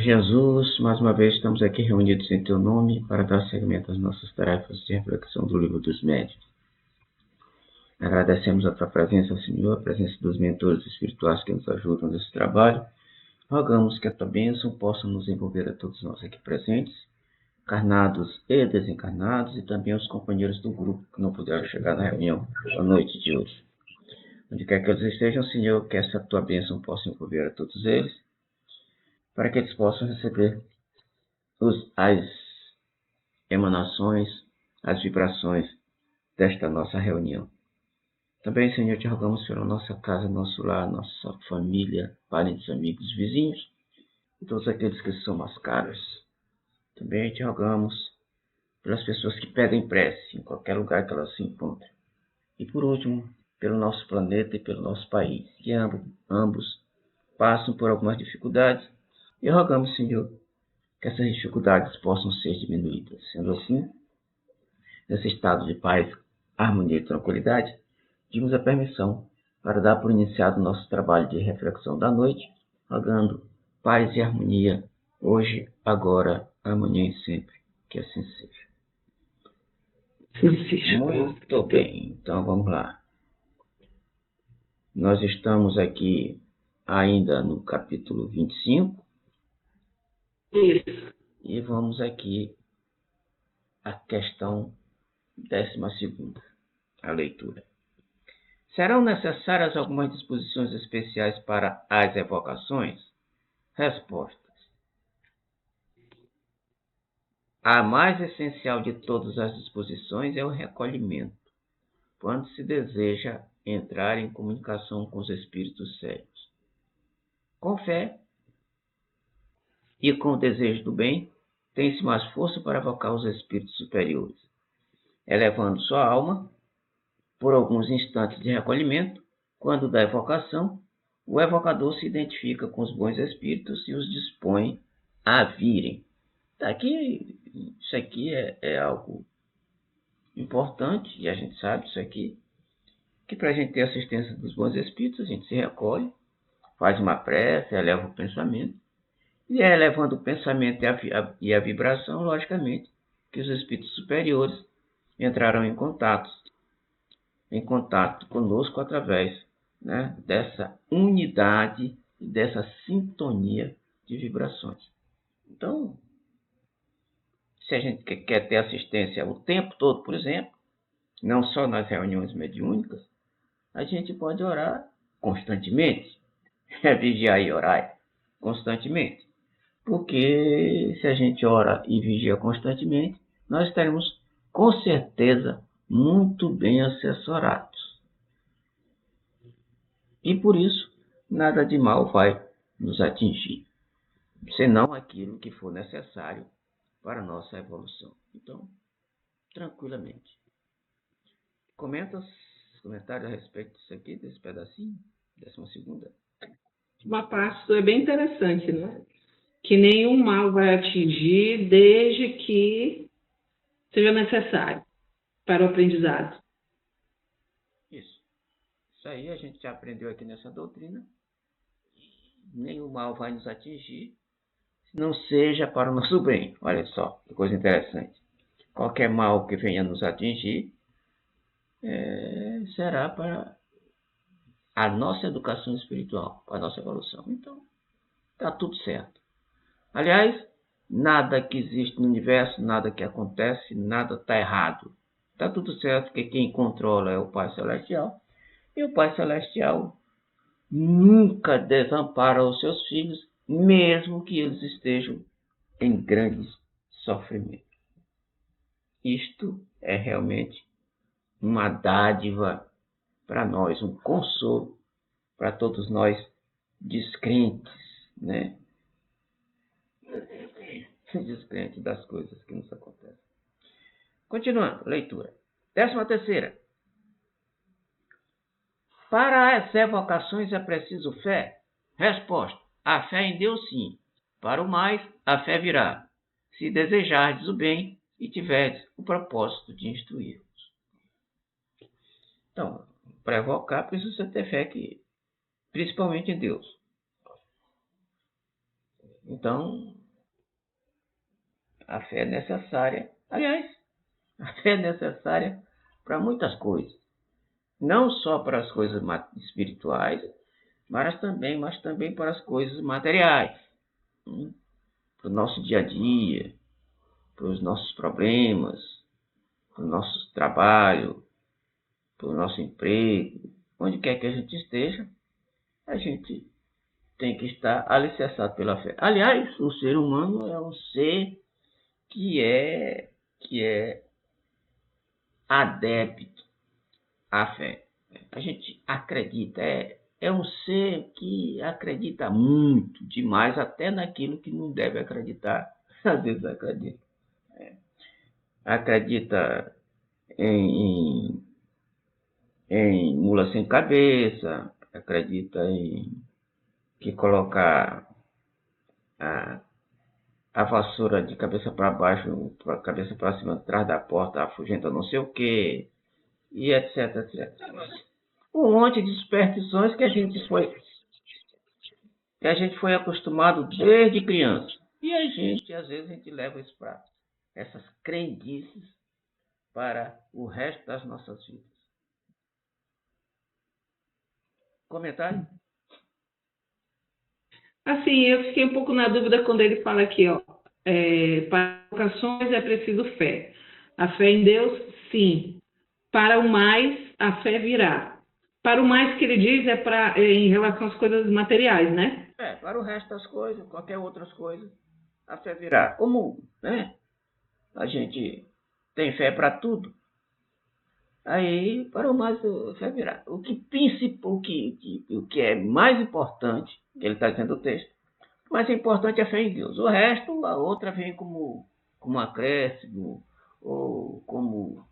Jesus, mais uma vez estamos aqui reunidos em Teu nome para dar seguimento às nossas tarefas de reflexão do Livro dos Médiuns. Agradecemos a Tua presença, Senhor, a presença dos mentores espirituais que nos ajudam nesse trabalho. Rogamos que a Tua bênção possa nos envolver a todos nós aqui presentes, encarnados e desencarnados, e também os companheiros do grupo que não puderam chegar na reunião à noite de hoje. Onde quer que eles estejam, Senhor, que essa Tua bênção possa envolver a todos eles, para que eles possam receber as emanações, as vibrações desta nossa reunião. Também, Senhor, te rogamos pela nossa casa, nosso lar, nossa família, parentes, amigos, vizinhos e todos aqueles que são mais caros. Também te rogamos pelas pessoas que pedem prece em qualquer lugar que elas se encontrem. E por último, pelo nosso planeta e pelo nosso país, que ambos passam por algumas dificuldades, e rogamos, Senhor, que essas dificuldades possam ser diminuídas. Sendo assim, nesse estado de paz, harmonia e tranquilidade, pedimos a permissão para dar por iniciado o nosso trabalho de reflexão da noite, rogando paz e harmonia hoje, agora, amanhã e sempre. Que assim seja. Muito bem, então vamos lá. Nós estamos aqui ainda no capítulo 25. Isso. E vamos aqui à questão 12ª, a leitura. Serão necessárias algumas disposições especiais para as evocações? Respostas. A mais essencial de todas as disposições é o recolhimento, quando se deseja entrar em comunicação com os espíritos sérios. Com fé e com o desejo do bem, tem-se mais força para evocar os espíritos superiores, elevando sua alma por alguns instantes de recolhimento. Quando da evocação, o evocador se identifica com os bons espíritos e os dispõe a virem. Isso aqui é algo importante, e a gente sabe isso aqui, que para a gente ter assistência dos bons espíritos, a gente se recolhe, faz uma prece, eleva o pensamento, e é elevando o pensamento e a vibração, logicamente, que os espíritos superiores entrarão em contato conosco através, né, dessa unidade e dessa sintonia de vibrações. Então, se a gente quer ter assistência o tempo todo, por exemplo, não só nas reuniões mediúnicas, a gente pode orar constantemente, vigiar e orar constantemente. Porque se a gente ora e vigia constantemente, nós estaremos com certeza muito bem assessorados. E por isso, nada de mal vai nos atingir, senão aquilo que for necessário para a nossa evolução. Então, tranquilamente. Comentários a respeito disso aqui, desse pedacinho, 12ª? Uma parte é bem interessante, né? Que nenhum mal vai atingir desde que seja necessário para o aprendizado. Isso aí a gente já aprendeu aqui nessa doutrina. Nenhum mal vai nos atingir, se não seja para o nosso bem. Olha só, que coisa interessante. Qualquer mal que venha nos atingir será para a nossa educação espiritual, para a nossa evolução. Então, está tudo certo. Aliás, nada que existe no universo, nada que acontece, nada está errado. Está tudo certo, porque quem controla é o Pai Celestial. E o Pai Celestial nunca desampara os seus filhos, mesmo que eles estejam em grandes sofrimentos. Isto é realmente uma dádiva para nós, um consolo para todos nós descrentes, né? Descrentes das coisas que nos acontecem. Continuando, leitura. 13ª. Para as evocações é preciso fé? Resposta. A fé em Deus sim. Para o mais, a fé virá, se desejardes o bem e tiverdes o propósito de instruir-vos. Então, para evocar, precisa ter fé, principalmente em Deus. Então, A fé é necessária. Aliás, a fé é necessária para muitas coisas. Não só para as coisas espirituais, mas também para as coisas materiais. Para o nosso dia a dia, para os nossos problemas, para o nosso trabalho, para o nosso emprego, onde quer que a gente esteja, a gente tem que estar alicerçado pela fé. Aliás, o ser humano é um ser que é adepto à fé. A gente acredita, é um ser que acredita muito, demais, até naquilo que não deve acreditar. Às vezes acredita. Acredita em mula sem cabeça, acredita em que colocar a vassoura de cabeça para baixo, cabeça para cima, atrás da porta, afugenta não sei o quê, e etc, etc. Um monte de superstições que a gente foi acostumado desde criança. E às vezes, a gente leva isso para essas crendices para o resto das nossas vidas. Comentário? Assim, eu fiquei um pouco na dúvida quando ele fala aqui, ó, para vocações é preciso fé. A fé em Deus, sim. Para o mais, a fé virá. Para o mais que ele diz em relação às coisas materiais, né? Para o resto das coisas, qualquer outras coisas, a fé virá. Como, né? A gente tem fé para tudo. Aí, para o mais, a fé virá. O que é mais importante, que ele está dizendo o texto, o mais importante é a fé em Deus. O resto, a outra vem como acréscimo, ou como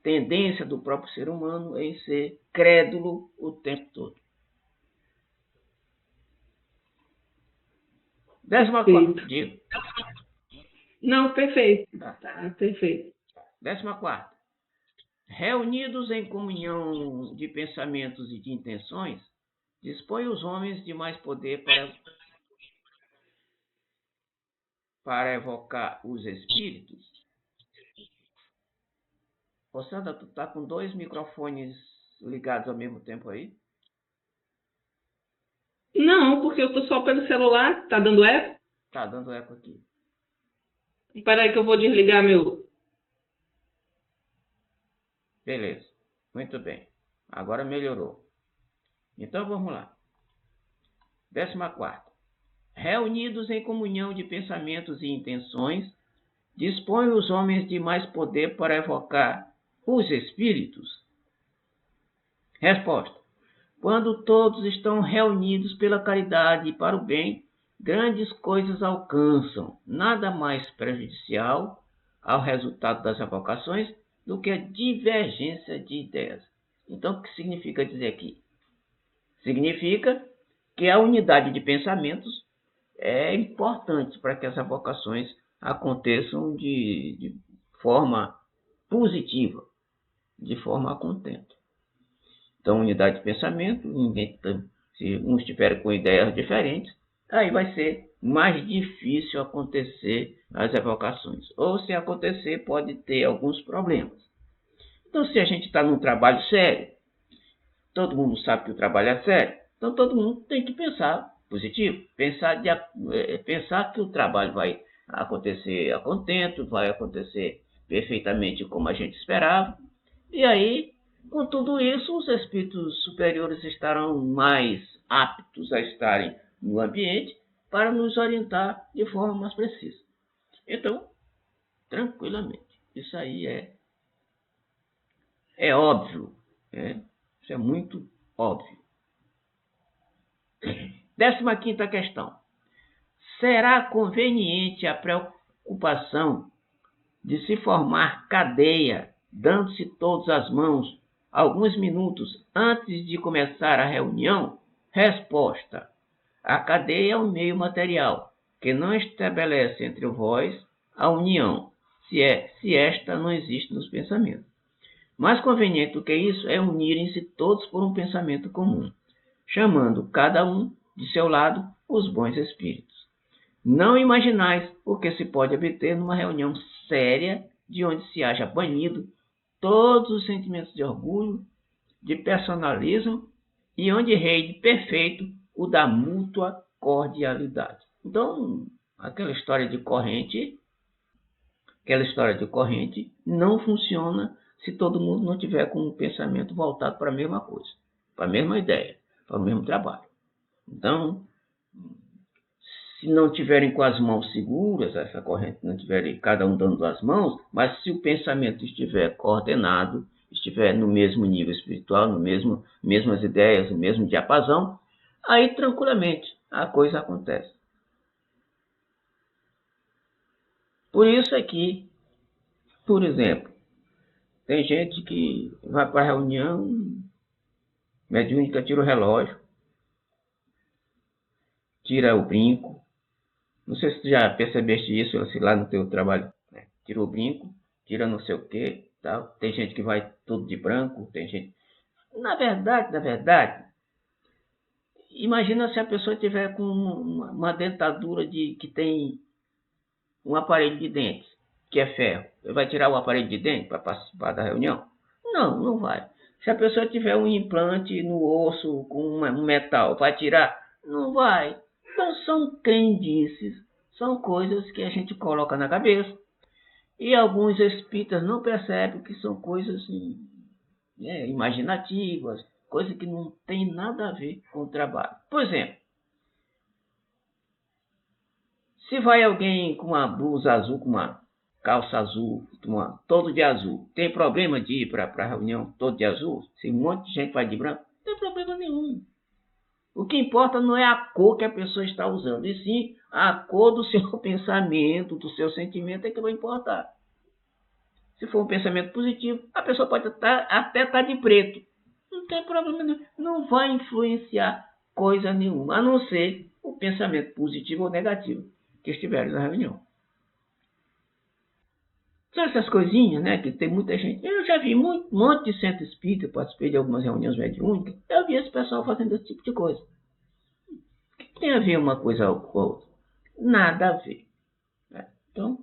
tendência do próprio ser humano em ser crédulo o tempo todo. 14ª, digo. Não, perfeito. Tá, perfeito. 14ª. Reunidos em comunhão de pensamentos e de intenções, dispõe os homens de mais poder para evocar os espíritos. Ô Sandra, tu tá com 2 microfones ligados ao mesmo tempo aí? Não, porque eu tô só pelo celular. Tá dando eco? Tá dando eco aqui. Espera aí que eu vou desligar meu... Beleza, muito bem. Agora melhorou. Então vamos lá. 14ª. Reunidos em comunhão de pensamentos e intenções, dispõe os homens de mais poder para evocar os espíritos? Resposta. Quando todos estão reunidos pela caridade e para o bem, grandes coisas alcançam, nada mais prejudicial ao resultado das evocações do que a divergência de ideias. Então, o que significa dizer aqui? Significa que a unidade de pensamentos é importante para que as evocações aconteçam de forma positiva, de forma a contento. Então, unidade de pensamento, se uns estiverem com ideias diferentes, aí vai ser mais difícil acontecer as evocações. Ou se acontecer, pode ter alguns problemas. Então, se a gente está num trabalho sério, todo mundo sabe que o trabalho é sério, então todo mundo tem que pensar positivo, pensar que o trabalho vai acontecer a contento, vai acontecer perfeitamente como a gente esperava, e aí, com tudo isso, os espíritos superiores estarão mais aptos a estarem no ambiente para nos orientar de forma mais precisa. Então, tranquilamente, isso aí é óbvio, né? Isso é muito óbvio. 15ª questão. Será conveniente a preocupação de se formar cadeia, dando-se todos as mãos alguns minutos antes de começar a reunião? Resposta. A cadeia é um meio material que não estabelece entre vós a união, se esta não existe nos pensamentos. Mais conveniente do que isso é unirem-se todos por um pensamento comum, chamando cada um de seu lado os bons espíritos. Não imaginais o que se pode obter numa reunião séria de onde se haja banido todos os sentimentos de orgulho, de personalismo e onde reine perfeito o da mútua cordialidade. Então, aquela história de corrente não funciona se todo mundo não tiver com um pensamento voltado para a mesma coisa, para a mesma ideia, para o mesmo trabalho. Então, se não tiverem com as mãos seguras, essa corrente não tiver cada um dando as mãos, mas se o pensamento estiver coordenado, estiver no mesmo nível espiritual, mesmas ideias, no mesmo diapasão, aí tranquilamente a coisa acontece. Por isso aqui, por exemplo, tem gente que vai para a reunião, mediúnica tira o relógio, tira o brinco. Não sei se tu já percebeste isso assim, lá no teu trabalho. Né? Tira o brinco, tira não sei o que, tal. Tem gente que vai tudo de branco, tem gente... Na verdade, imagina se a pessoa tiver com uma dentadura que tem um aparelho de dentes, que é ferro. Ele vai tirar o aparelho de dente para participar da reunião? Não, não vai. Se a pessoa tiver um implante no osso com um metal, vai tirar? Não vai. Então são crendices, são coisas que a gente coloca na cabeça e alguns espíritas não percebem que são coisas imaginativas, coisas que não tem nada a ver com o trabalho. Por exemplo, se vai alguém com uma blusa azul, com uma calça azul, todo de azul, tem problema de ir para a reunião todo de azul? Se um monte de gente vai de branco, não tem problema nenhum. O que importa não é a cor que a pessoa está usando, e sim a cor do seu pensamento, do seu sentimento é que vai importar. Se for um pensamento positivo, a pessoa pode até estar de preto. Não tem problema nenhum. Não vai influenciar coisa nenhuma, a não ser o pensamento positivo ou negativo que estiverem na reunião. São essas coisinhas, né, que tem muita gente... Eu já vi um monte de centro espírita, participei de algumas reuniões mediúnicas, eu vi esse pessoal fazendo esse tipo de coisa. O que tem a ver uma coisa com a outra? Nada a ver. Né? Então,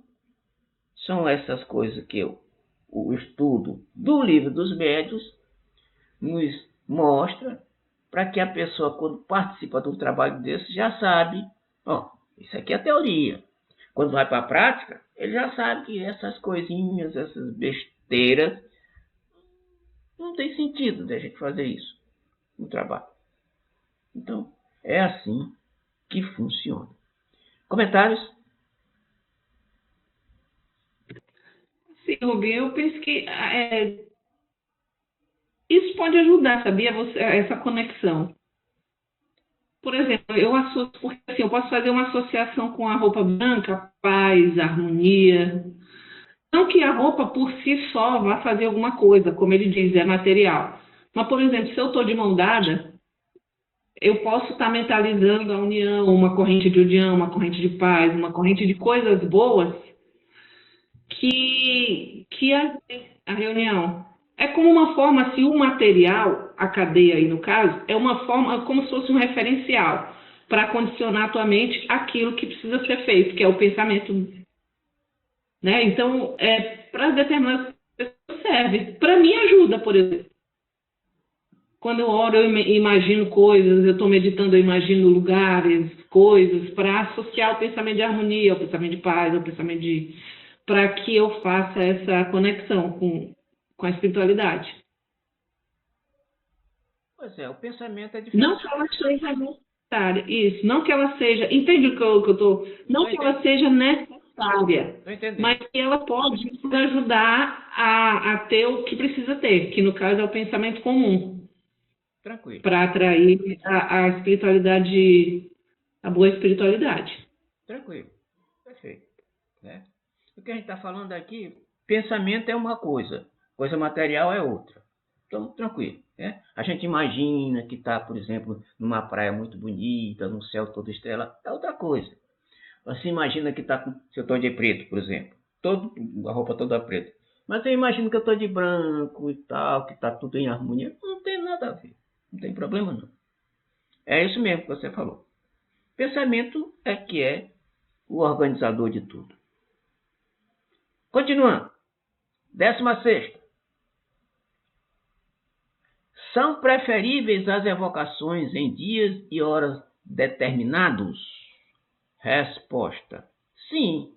são essas coisas que o estudo do Livro dos Médiuns nos mostra, para que a pessoa, quando participa de um trabalho desse, já sabe, isso aqui é a teoria. Quando vai para a prática, ele já sabe que essas coisinhas, essas besteiras, não tem sentido da gente fazer isso no trabalho. Então, é assim que funciona. Comentários? Sim, Rubinho, eu penso que isso pode ajudar, sabia? Essa conexão. Por exemplo, eu associo, porque assim, eu posso fazer uma associação com a roupa branca, paz, harmonia. Não que a roupa por si só vá fazer alguma coisa, como ele diz, é material. Mas, por exemplo, se eu estou de mão dada, eu posso estar mentalizando a união, uma corrente de união, uma corrente de paz, uma corrente de coisas boas que a reunião. É como uma forma, se o material, a cadeia aí no caso, é uma forma, como se fosse um referencial para condicionar a tua mente aquilo que precisa ser feito, que é o pensamento. Né? Então, para determinadas pessoas serve. Para mim ajuda, por exemplo. Quando eu oro, eu imagino coisas, eu estou meditando, eu imagino lugares, coisas, para associar o pensamento de harmonia, o pensamento de paz, o pensamento de... para que eu faça essa conexão com a espiritualidade. Pois é, o pensamento é diferente. Não que ela seja necessária, isso, não que ela seja, entende o que eu estou... Não que ela seja necessária, mas que ela pode ajudar a ter o que precisa ter, que no caso é o pensamento comum. Tranquilo. Para atrair a espiritualidade, a boa espiritualidade. Tranquilo. Perfeito. Né? O que a gente está falando aqui, pensamento é uma coisa material é outra. Então, tranquilo. Né? A gente imagina que está, por exemplo, numa praia muito bonita, num céu todo estrela, é outra coisa. Você imagina que está com... Se eu estou de preto, por exemplo, a roupa toda preta. Mas eu imagino que eu estou de branco e tal, que está tudo em harmonia. Não tem nada a ver. Não tem problema não. É isso mesmo que você falou. Pensamento é que é o organizador de tudo. Continuando. 16ª. São preferíveis as evocações em dias e horas determinados? Resposta: sim,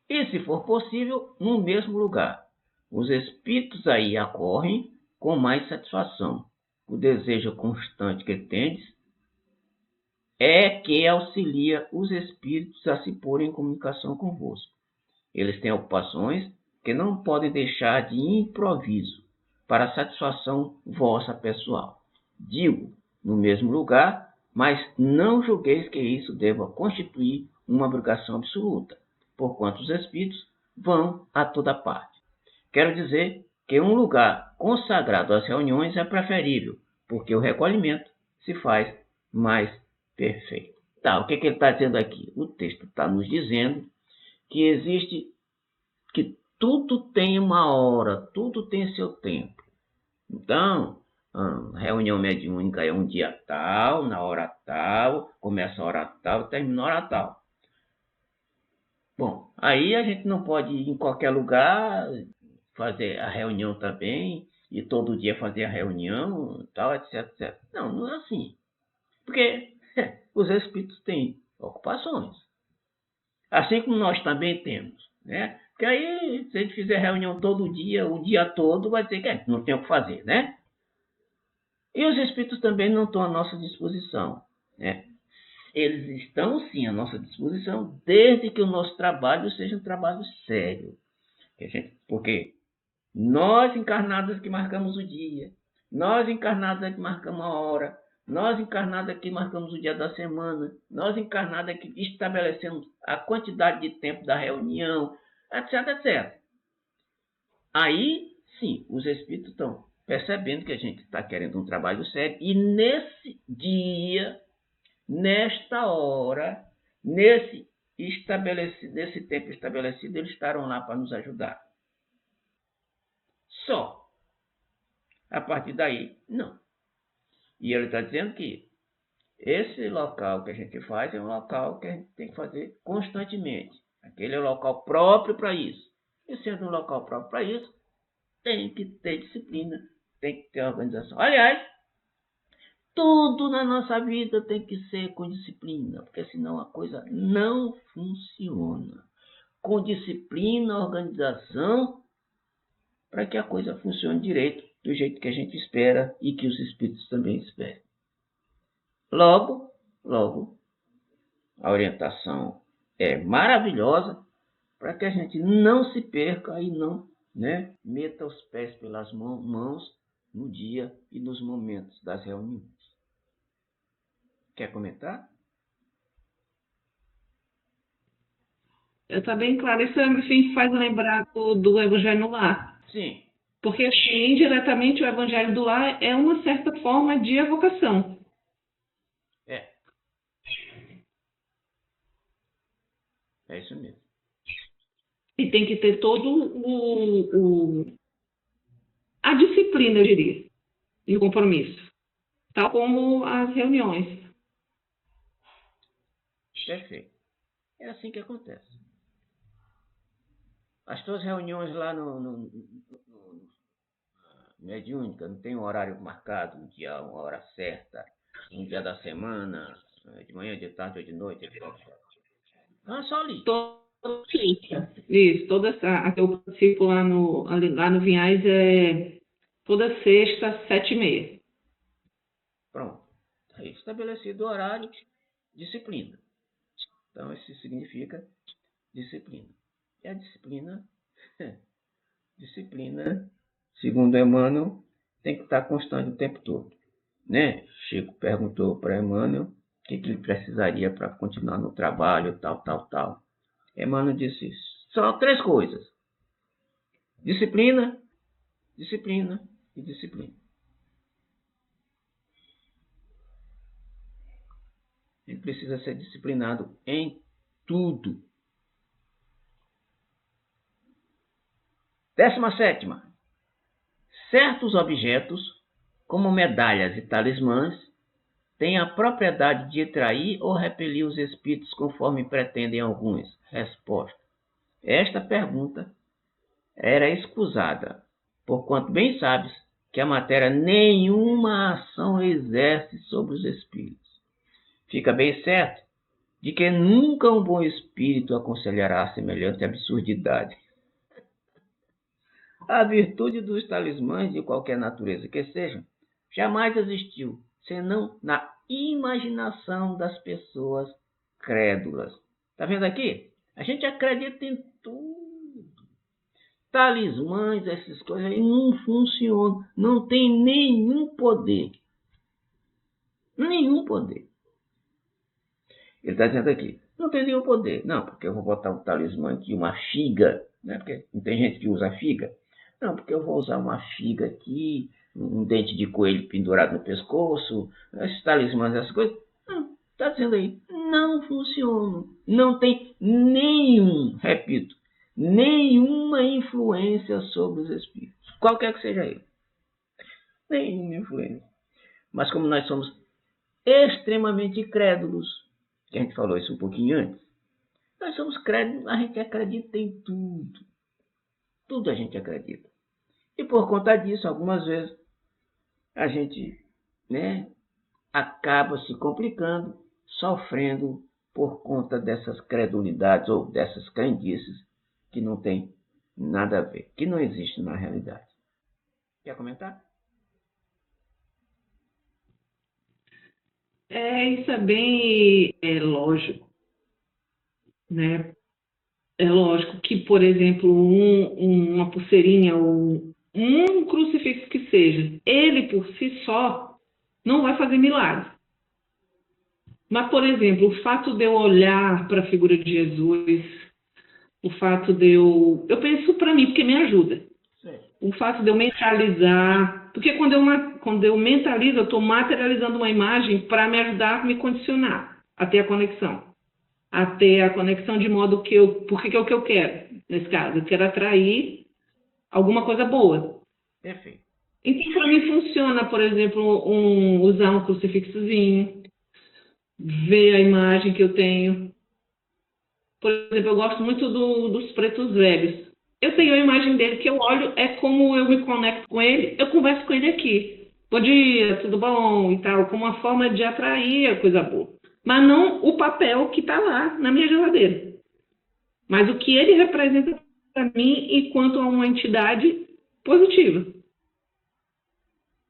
e se for possível, no mesmo lugar. Os espíritos aí acorrem com mais satisfação. O desejo constante que tendes é que auxilia os espíritos a se porem em comunicação convosco. Eles têm ocupações que não podem deixar de improviso para satisfação vossa pessoal. Digo, no mesmo lugar, mas não julgueis que isso deva constituir uma obrigação absoluta, porquanto os espíritos vão a toda parte. Quero dizer que um lugar consagrado às reuniões é preferível, porque o recolhimento se faz mais perfeito. Tá, o que ele está dizendo aqui? O texto está nos dizendo que tudo tem uma hora, tudo tem seu tempo. Então, a reunião mediúnica é um dia tal, na hora tal, começa a hora tal, termina a hora tal. Bom, aí a gente não pode ir em qualquer lugar fazer a reunião também, e todo dia fazer a reunião, tal, etc, etc. Não, não é assim. Porque os espíritos têm ocupações. Assim como nós também temos, né? Porque aí, se a gente fizer reunião todo dia, o dia todo, vai dizer que não tem o que fazer, né? E os espíritos também não estão à nossa disposição, né? Eles estão, sim, à nossa disposição, desde que o nosso trabalho seja um trabalho sério. Porque nós encarnados que marcamos o dia, nós encarnados que marcamos a hora, nós encarnados aqui marcamos o dia da semana, nós encarnados aqui estabelecemos a quantidade de tempo da reunião, etc, etc. Aí, sim, os espíritos estão percebendo que a gente está querendo um trabalho sério e nesse dia, nesta hora, nesse tempo estabelecido, eles estarão lá para nos ajudar. Só. A partir daí, não. E ele está dizendo que esse local que a gente faz é um local que a gente tem que fazer constantemente. Aquele é o local próprio para isso. E sendo um local próprio para isso, tem que ter disciplina, tem que ter organização. Aliás, tudo na nossa vida tem que ser com disciplina, porque senão a coisa não funciona. Com disciplina, organização, para que a coisa funcione direito, do jeito que a gente espera e que os espíritos também esperam. Logo, a orientação é maravilhosa para que a gente não se perca e não, né, meta os pés pelas mãos no dia e nos momentos das reuniões. Quer comentar? Está bem claro. Isso me faz lembrar do Evangelho no Lar. Sim. Porque, assim, indiretamente, o Evangelho do Lar é uma certa forma de evocação. É isso mesmo. E tem que ter todo a disciplina, eu diria, e o compromisso. Tal como as reuniões. Perfeito. É assim que acontece. As tuas reuniões lá no mediúnica não tem um horário marcado, um dia, uma hora certa, um dia da semana, de manhã, de tarde ou de noite? Ah, só ali. Isso, toda a que eu participo lá no Vinhais é toda sexta, 7h30. Pronto. Aí estabelecido o horário, disciplina. Então, isso significa disciplina. E a disciplina, segundo Emmanuel, tem que estar constante o tempo todo. Né? Chico perguntou para Emmanuel o que ele precisaria para continuar no trabalho, tal. Emmanuel disse só 3 coisas: disciplina e disciplina. Ele precisa ser disciplinado em tudo. 17ª. Certos objetos, como medalhas e talismãs, têm a propriedade de atrair ou repelir os espíritos conforme pretendem alguns? Resposta. Esta pergunta era escusada, porquanto bem sabes que a matéria nenhuma ação exerce sobre os espíritos. Fica bem certo de que nunca um bom espírito aconselhará semelhante absurdidade. A virtude dos talismãs, de qualquer natureza que sejam, jamais existiu, senão na imaginação das pessoas crédulas. Está vendo aqui? A gente acredita em tudo. Talismãs, essas coisas aí não funcionam, não tem nenhum poder. Nenhum poder. Ele está dizendo aqui, não tem nenhum poder. Não, porque eu vou botar um talismã aqui, uma figa, né? Porque não tem gente que usa figa. Não, porque eu vou usar uma figa aqui, um dente de coelho pendurado no pescoço, esses talismãs, essas coisas. Não, está dizendo aí, não funcionam. Não tem nenhum, repito, nenhuma influência sobre os espíritos, qualquer que seja ele. Nenhuma influência. Mas como nós somos extremamente crédulos, que a gente falou isso um pouquinho antes, nós somos crédulos, a gente acredita em tudo. Tudo a gente acredita. E por conta disso, algumas vezes, a gente, né, acaba se complicando, sofrendo por conta dessas credulidades ou dessas crendices que não tem nada a ver, que não existe na realidade. Quer comentar? Isso é bem lógico, né? É lógico que, por exemplo, uma pulseirinha ou um crucifixo que seja, ele por si só não vai fazer milagre. Mas, por exemplo, o fato de eu olhar para a figura de Jesus, o fato de eu penso para mim, porque me ajuda. Sim. O fato de eu mentalizar, porque quando eu mentalizo, eu estou materializando uma imagem para me ajudar a me condicionar, a ter a conexão. A ter a conexão de modo que porque é o que eu quero, nesse caso, eu quero atrair alguma coisa boa. Perfeito. Então, para mim funciona, por exemplo, usar um crucifixozinho, ver a imagem que eu tenho. Por exemplo, eu gosto muito dos pretos velhos. Eu tenho a imagem dele que eu olho, é como eu me conecto com ele, eu converso com ele aqui. Bom dia, tudo bom e tal, como uma forma de atrair a coisa boa. Mas não o papel que está lá na minha geladeira. Mas o que ele representa para mim enquanto uma entidade positiva.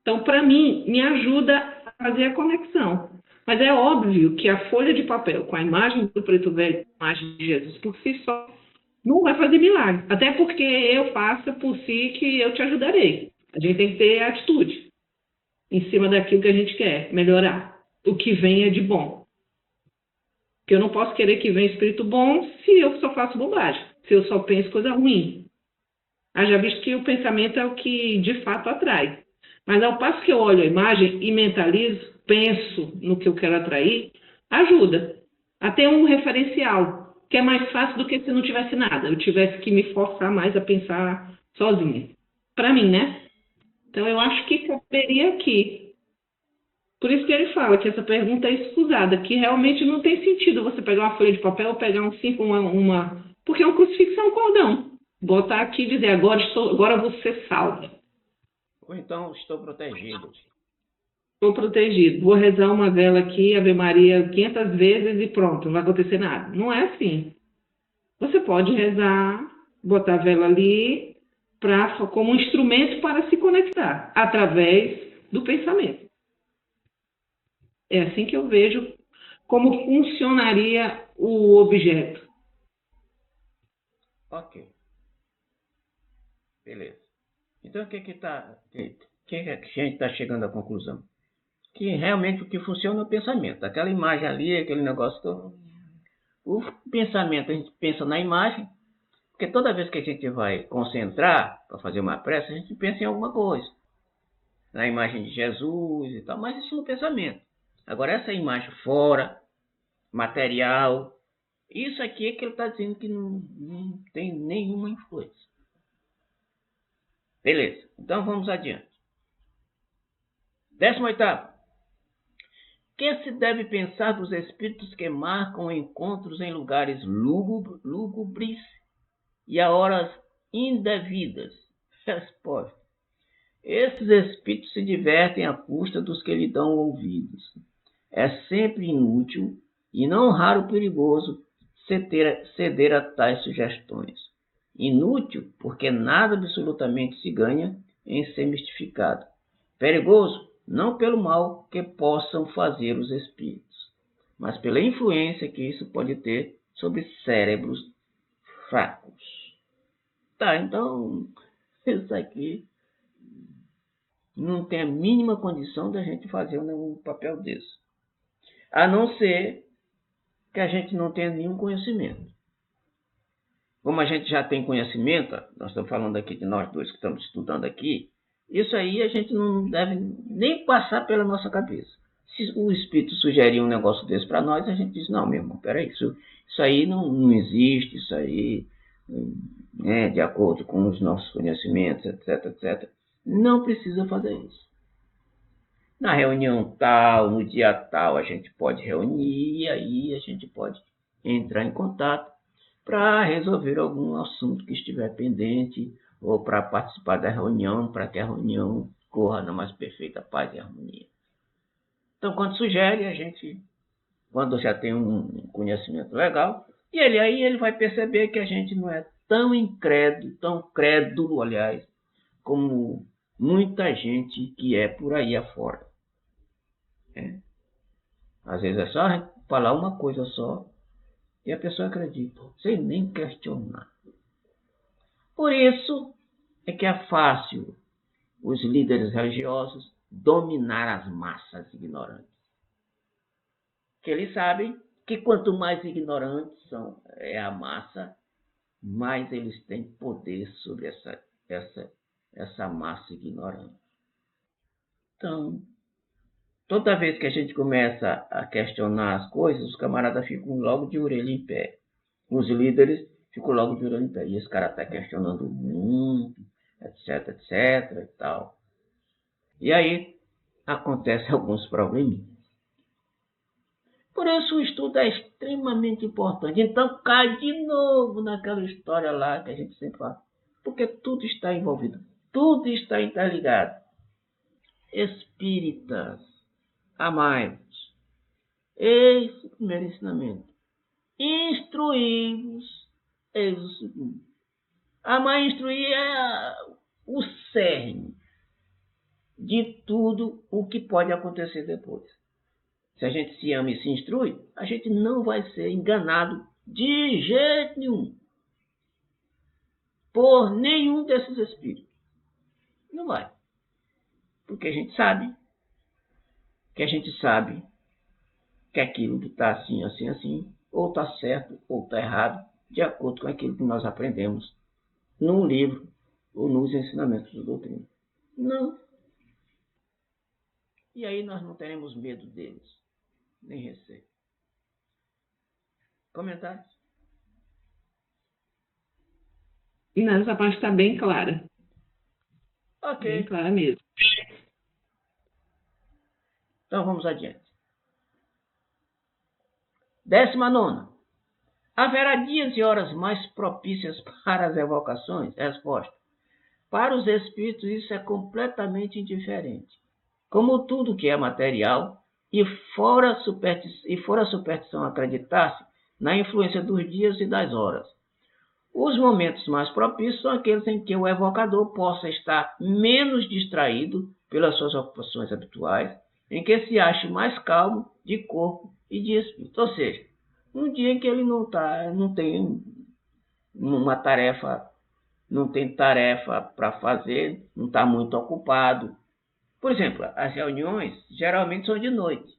Então, para mim, me ajuda a fazer a conexão. Mas é óbvio que a folha de papel com a imagem do preto velho, a imagem de Jesus por si só, não vai fazer milagre. Até porque eu faço por si que eu te ajudarei. A gente tem que ter atitude em cima daquilo que a gente quer melhorar. O que vem é de bom. Porque eu não posso querer que venha espírito bom se eu só faço bobagem, se eu só penso coisa ruim. Haja visto que o pensamento é o que de fato atrai. Mas ao passo que eu olho a imagem e mentalizo, penso no que eu quero atrair, ajuda a ter um referencial, que é mais fácil do que se não tivesse nada, eu tivesse que me forçar mais a pensar sozinha. Para mim, né? Então eu acho que caberia aqui. Por isso que ele fala que essa pergunta é escusada, que realmente não tem sentido você pegar uma folha de papel ou pegar um símbolo, porque um crucifixo é um cordão. Botar aqui e dizer, agora você salva. Ou então estou protegido. Estou protegido. Vou rezar uma vela aqui, Ave Maria, 500 vezes e pronto, não vai acontecer nada. Não é assim. Você pode rezar, botar a vela ali como um instrumento para se conectar, através do pensamento. É assim que eu vejo como funcionaria o objeto. Ok. Beleza. Então, o que a gente está chegando à conclusão? Que realmente o que funciona é o pensamento. Aquela imagem ali, aquele negócio todo. O pensamento, a gente pensa na imagem, porque toda vez que a gente vai concentrar para fazer uma prece, a gente pensa em alguma coisa. Na imagem de Jesus e tal, mas isso no pensamento. Agora, essa imagem fora, material, isso aqui é que ele está dizendo que não tem nenhuma influência. Beleza, então vamos adiante. 18º. Que se deve pensar dos espíritos que marcam encontros em lugares lúgubres e a horas indevidas? Resposta: esses espíritos se divertem à custa dos que lhe dão ouvidos. É sempre inútil e não raro perigoso ceder a tais sugestões. Inútil porque nada absolutamente se ganha em ser mistificado. Perigoso não pelo mal que possam fazer os espíritos, mas pela influência que isso pode ter sobre cérebros fracos. Tá, então, isso aqui não tem a mínima condição da gente fazer um papel desse. A não ser que a gente não tenha nenhum conhecimento. Como a gente já tem conhecimento, nós estamos falando aqui de nós dois que estamos estudando aqui, isso aí a gente não deve nem passar pela nossa cabeça. Se o Espírito sugerir um negócio desse para nós, a gente diz, não, meu irmão, peraí, isso aí não existe, isso aí, né, de acordo com os nossos conhecimentos, etc, etc. Não precisa fazer isso. Na reunião tal, no dia tal, a gente pode reunir e aí a gente pode entrar em contato para resolver algum assunto que estiver pendente ou para participar da reunião, para que a reunião corra na mais perfeita paz e harmonia. Então, quando sugere, a gente, quando já tem um conhecimento legal, e ele vai perceber que a gente não é tão incrédulo, tão crédulo, aliás, como muita gente que é por aí afora. Às vezes é só falar uma coisa só e a pessoa acredita, sem nem questionar. Por isso é que é fácil os líderes religiosos dominar as massas ignorantes. Porque eles sabem que quanto mais ignorantes é a massa, mais eles têm poder sobre essa massa ignorante. Então, toda vez que a gente começa a questionar as coisas, os camaradas ficam logo de orelha em pé. Os líderes ficam logo de orelha em pé. E esse cara está questionando o mundo, etc, etc e tal. E aí acontecem alguns probleminhas. Por isso o estudo é extremamente importante. Então cai de novo naquela história lá que a gente sempre fala. Porque tudo está envolvido. Tudo está interligado. Espíritas, amai-vos. Eis o primeiro ensinamento. Instruí-vos. Eis o segundo. Amar e instruir é o cerne de tudo o que pode acontecer depois. Se a gente se ama e se instrui, a gente não vai ser enganado de jeito nenhum por nenhum desses espíritos. Não vai. Porque a gente sabe que aquilo que está assim, assim, assim, ou está certo ou está errado, de acordo com aquilo que nós aprendemos num livro ou nos ensinamentos da doutrina. Não. E aí nós não teremos medo deles, nem receio. Comentários? E nessa parte está bem clara. Ok. Bem clara mesmo. Então vamos adiante. 19ª. Haverá dias e horas mais propícias para as evocações? Resposta. Para os espíritos isso é completamente indiferente. Como tudo que é material, e fora a superstição acreditar-se na influência dos dias e das horas. Os momentos mais propícios são aqueles em que o evocador possa estar menos distraído pelas suas ocupações habituais, em que se ache mais calmo de corpo e de espírito. Ou seja, um dia em que ele não tem uma tarefa, não tem tarefa para fazer, não está muito ocupado. Por exemplo, as reuniões geralmente são de noite.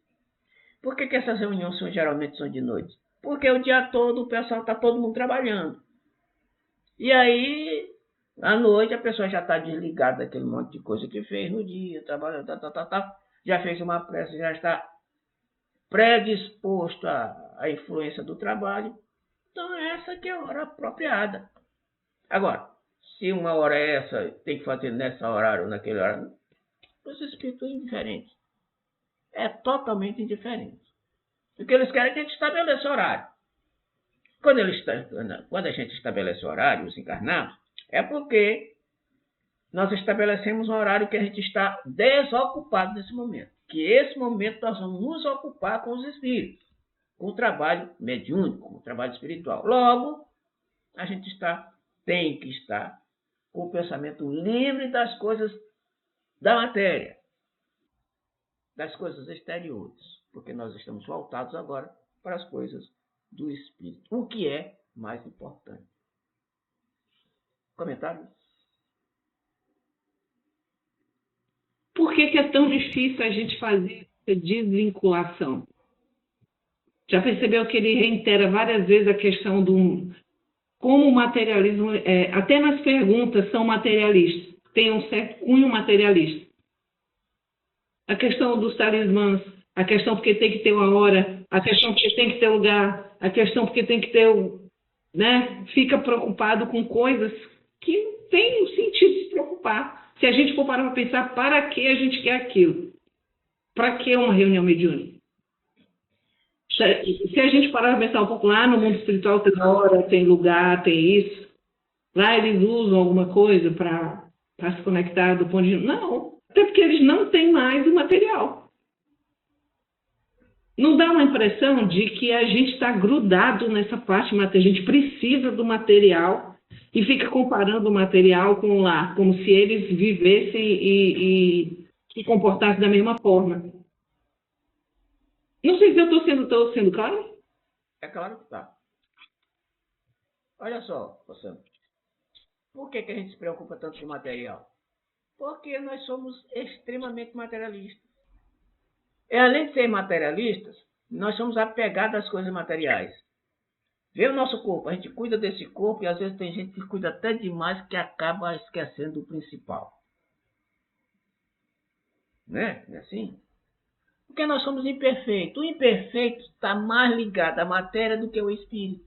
Por que essas reuniões geralmente são de noite? Porque o dia todo o pessoal está todo mundo trabalhando. E aí, à noite, a pessoa já está desligada daquele monte de coisa que fez no dia, trabalhando, já fez uma prece, já está predisposto à influência do trabalho. Então, essa que é a hora apropriada. Agora, se uma hora é essa, tem que fazer nessa horário ou naquele horário, os espíritos são indiferentes. é totalmente indiferente. O que eles querem é que a gente estabeleça horário. Quando a gente estabelece horário, os encarnados, é porque nós estabelecemos um horário que a gente está desocupado nesse momento. Que esse momento nós vamos nos ocupar com os espíritos, com o trabalho mediúnico, com o trabalho espiritual. Logo, a gente tem que estar com o pensamento livre das coisas da matéria, das coisas exteriores, porque nós estamos voltados agora para as coisas do espírito, o que é mais importante. Comentário? Por que é tão difícil a gente fazer essa desvinculação? Já percebeu que ele reitera várias vezes a questão do como o materialismo, até nas perguntas, são materialistas, tem um certo cunho materialista. A questão dos talismãs, a questão porque tem que ter uma hora, a questão porque tem que ter lugar, a questão porque tem que ter, né? Fica preocupado com coisas que não tem o sentido de se preocupar. Se a gente for parar para pensar, para que a gente quer aquilo? Para que uma reunião mediúnica? Se a gente parar para pensar um pouco lá no mundo espiritual, tem hora, tem lugar, tem isso. Lá eles usam alguma coisa para se conectar do ponto de vista. Não, até porque eles não têm mais o material. Não dá uma impressão de que a gente está grudado nessa parte material, a gente precisa do material e fica comparando o material com o lar, como se eles vivessem e se comportassem da mesma forma. Não sei se eu estou sendo claro. É claro que está. Olha só, Luciano. Por que a gente se preocupa tanto com o material? Porque nós somos extremamente materialistas. E além de ser materialistas, nós somos apegados às coisas materiais. Vê o nosso corpo, a gente cuida desse corpo e às vezes tem gente que cuida até demais que acaba esquecendo o principal. Né? Não é assim? Porque nós somos imperfeitos. O imperfeito está mais ligado à matéria do que ao espírito.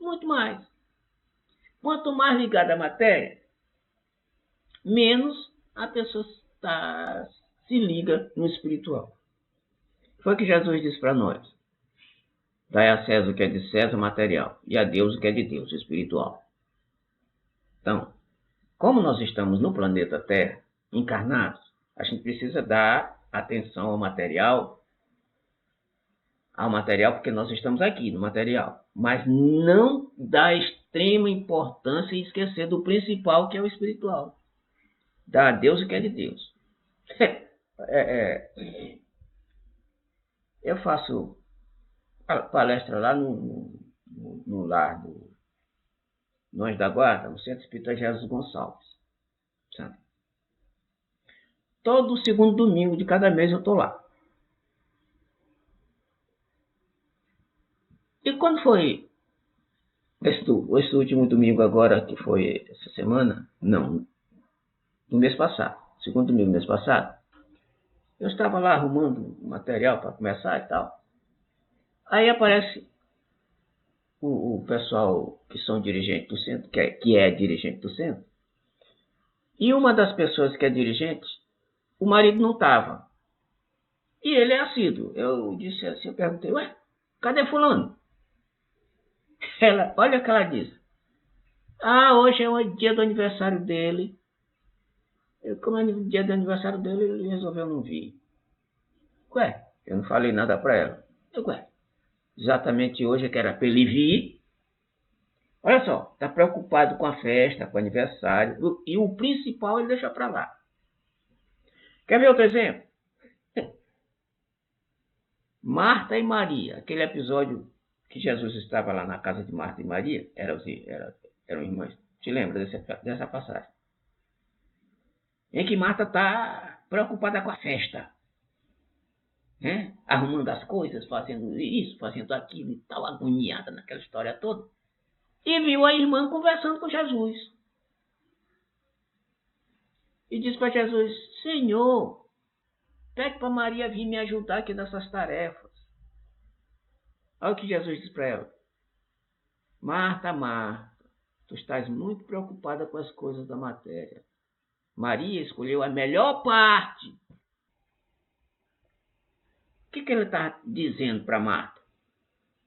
Muito mais. Quanto mais ligado à matéria, menos a pessoa se liga no espiritual. Foi o que Jesus disse para nós. Dai a César o que é de César, material, e a Deus o que é de Deus, espiritual. Então, como nós estamos no planeta Terra, encarnados, a gente precisa dar atenção ao material porque nós estamos aqui no material, mas não dar extrema importância e esquecer do principal, que é o espiritual. Dar a Deus o que é de Deus. Eu faço palestra lá no lar do Nós da Guarda, no Centro Espírita Jesus Gonçalves. Sabe? Todo segundo domingo de cada mês eu estou lá. E quando foi esse último domingo agora, que foi essa semana? Não, no mês passado. Segundo domingo do mês passado. Eu estava lá arrumando material para começar e tal. Aí aparece o pessoal que são dirigentes do centro, que é dirigente do centro. E uma das pessoas que é dirigente, o marido não estava. E ele é assíduo. Eu disse assim, eu perguntei, ué, cadê fulano? Olha o que ela disse. Hoje é o dia do aniversário dele. Como é o dia do aniversário dele, ele resolveu não vir. Ué, eu não falei nada para ela. Exatamente hoje que era para ele vir. Olha só, está preocupado com a festa, com o aniversário. E o principal ele deixa para lá. Quer ver outro exemplo? Marta e Maria. Aquele episódio que Jesus estava lá na casa de Marta e Maria. Eram irmãs. Te lembra dessa passagem? Em que Marta está preocupada com a festa. Né? Arrumando as coisas, fazendo isso, fazendo aquilo e tal, agoniada naquela história toda. E viu a irmã conversando com Jesus. E disse para Jesus, Senhor, pede para Maria vir me ajudar aqui nessas tarefas. Olha o que Jesus disse para ela. Marta, Marta, tu estás muito preocupada com as coisas da matéria. Maria escolheu a melhor parte. que ele está dizendo para Marta?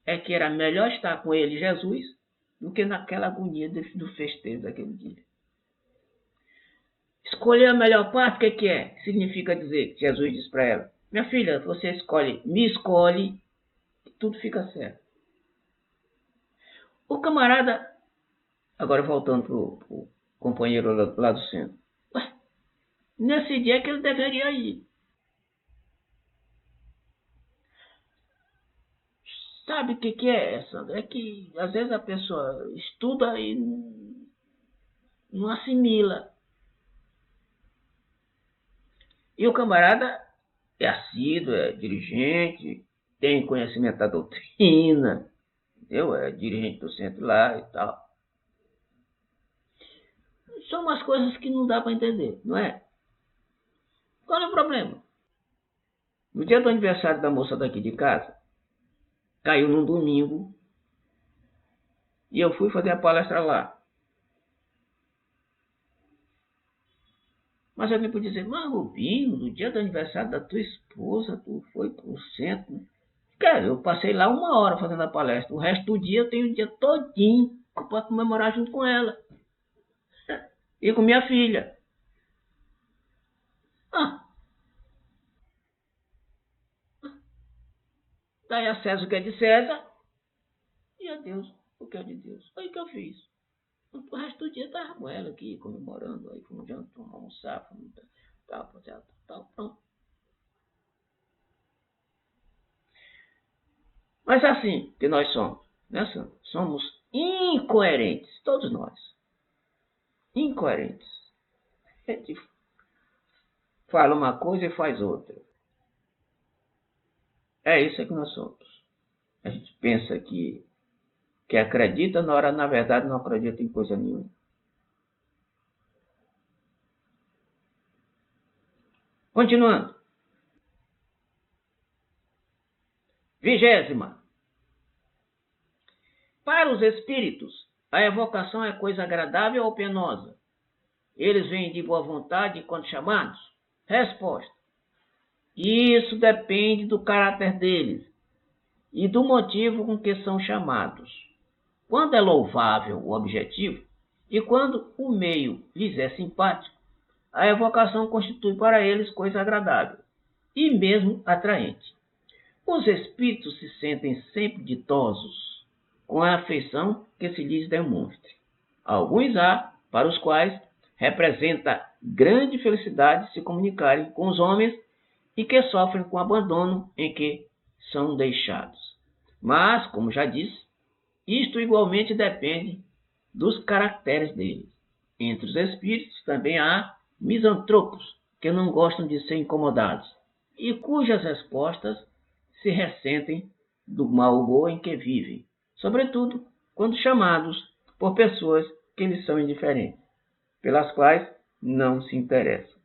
É que era melhor estar com ele, Jesus, do que naquela agonia do festeiro daquele dia. Escolher a melhor parte, o que é? Significa dizer que Jesus diz para ela: minha filha, você me escolhe, e tudo fica certo. O camarada, agora voltando pro companheiro lá do centro, nesse dia que ele deveria ir. Sabe o que é, Sandra? É que às vezes a pessoa estuda e não assimila. E o camarada é assíduo, é dirigente, tem conhecimento da doutrina, entendeu? É dirigente do centro lá e tal. São umas coisas que não dá para entender, não é? Qual é o problema? No dia do aniversário da moça daqui de casa, caiu num domingo e eu fui fazer a palestra lá. Mas alguém pode dizer: mas Rubinho, no dia do aniversário da tua esposa, tu foi pro centro. Cara, eu passei lá 1 hora fazendo a palestra. O resto do dia eu tenho o dia todinho para comemorar junto com ela. E com minha filha. Daí a César o que é de César e a Deus o que é de Deus. Foi o que eu fiz. O resto do dia eu estava com ela aqui, comemorando. Aí fomos jantar, almoçar, fomos tal, pronto. Mas assim que nós somos, né, Sandra? Somos incoerentes, todos nós. Incoerentes. A gente fala uma coisa e faz outra. É isso que nós somos. A gente pensa que acredita, na verdade não acredita em coisa nenhuma. Continuando. 20ª. Para os espíritos, a evocação é coisa agradável ou penosa? Eles vêm de boa vontade quando chamados? Resposta: isso depende do caráter deles e do motivo com que são chamados. Quando é louvável o objetivo e quando o meio lhes é simpático, a evocação constitui para eles coisa agradável e mesmo atraente. Os espíritos se sentem sempre ditosos com a afeição que se lhes demonstre. Alguns há para os quais representa grande felicidade se comunicarem com os homens e que sofrem com o abandono em que são deixados. Mas, como já disse, isto igualmente depende dos caracteres deles. Entre os espíritos também há misantropos que não gostam de ser incomodados e cujas respostas se ressentem do mau humor em que vivem, sobretudo quando chamados por pessoas que lhes são indiferentes, pelas quais não se interessam.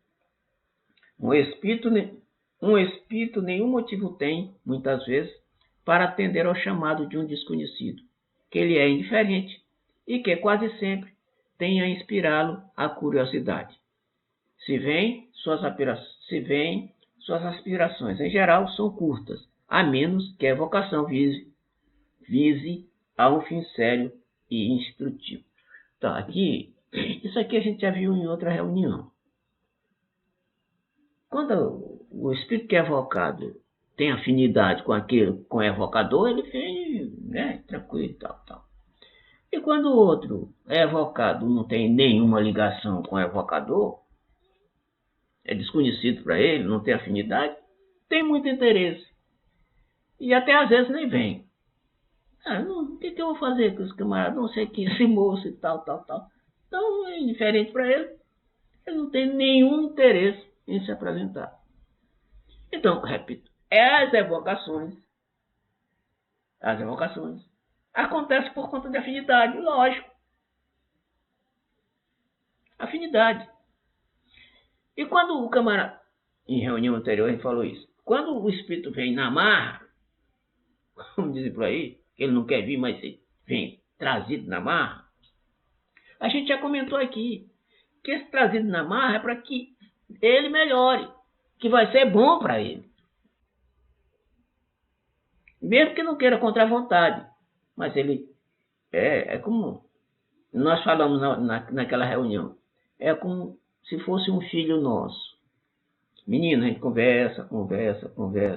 Um espírito nenhum motivo tem, muitas vezes, para atender ao chamado de um desconhecido, que lhe é indiferente e que quase sempre tem a inspirá-lo a curiosidade. Se vêm, suas aspirações em geral são curtas, a menos que a evocação vise a um fim sério e instrutivo. Então, isso aqui a gente já viu em outra reunião. Quando o espírito que é evocado tem afinidade com o evocador, ele vem, né, tranquilo e tal. E quando o outro é evocado, não tem nenhuma ligação com o evocador, é desconhecido para ele, não tem afinidade, tem muito interesse. E até às vezes nem vem. O que eu vou fazer com os camaradas? Não sei que esse moço e tal. Então é indiferente para ele. Ele não tem nenhum interesse em se apresentar. Então, repito, as evocações acontecem por conta de afinidade, lógico. Afinidade. E quando o camarada, em reunião anterior, ele falou isso. Quando o espírito vem na marra, vamos dizer por aí, ele não quer vir, mas vem trazido na marra, a gente já comentou aqui que esse trazido na marra é para que ele melhore, que vai ser bom para ele. Mesmo que não queira contra a vontade. Mas ele é como nós falamos naquela reunião. É como se fosse um filho nosso. Menino, a gente conversa.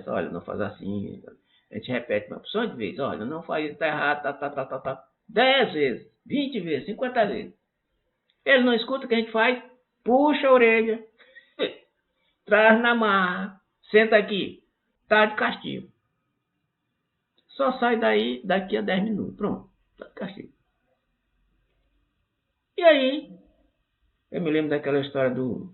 Olha, não faz assim. A gente repete uma opção de vezes. Olha, não faz isso, tá errado, tá. 10 vezes, 20 vezes, 50 vezes. Ele não escuta o que a gente faz, puxa a orelha, traz na marra, senta aqui, tá de castigo. Só sai daí daqui a 10 minutos. Pronto, tá de castigo. E aí, eu me lembro daquela história do